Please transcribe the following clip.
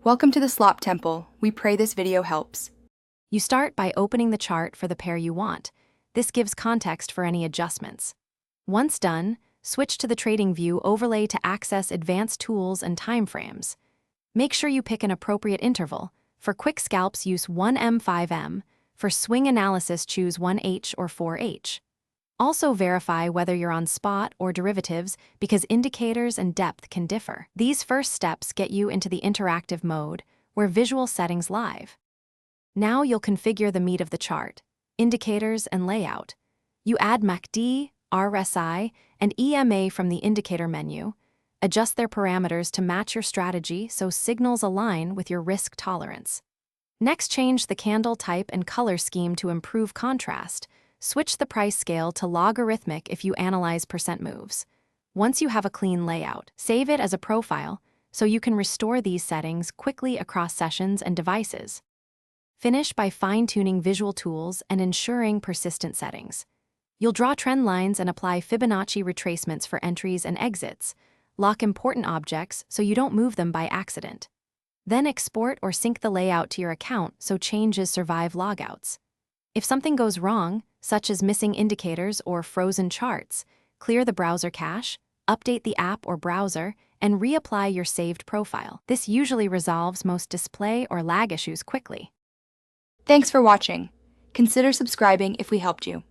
Welcome to the Slop Temple. We pray this video helps. You start by opening the chart for the pair you want. This gives context for any adjustments. Once done, switch to the Trading View overlay to access advanced tools and timeframes. Make sure you pick an appropriate interval. For quick scalps, use 1M5M. For swing analysis, choose 1H or 4H. Also verify whether you're on spot or derivatives because indicators and depth can differ. These first steps get you into the interactive mode, where visual settings live. Now you'll configure the meat of the chart, indicators and layout. You add MACD, RSI, and EMA from the indicator menu. Adjust their parameters to match your strategy so signals align with your risk tolerance. Next, change the candle type and color scheme to improve contrast. Switch the price scale to logarithmic if you analyze percent moves. Once you have a clean layout, save it as a profile so you can restore these settings quickly across sessions and devices. Finish by fine-tuning visual tools and ensuring persistent settings. You'll draw trend lines and apply Fibonacci retracements for entries and exits. Lock important objects so you don't move them by accident. Then export or sync the layout to your account so changes survive logouts. If something goes wrong, such as missing indicators or frozen charts, clear the browser cache, update the app or browser, and reapply your saved profile. This usually resolves most display or lag issues quickly. Thanks for watching. Consider subscribing if we helped you.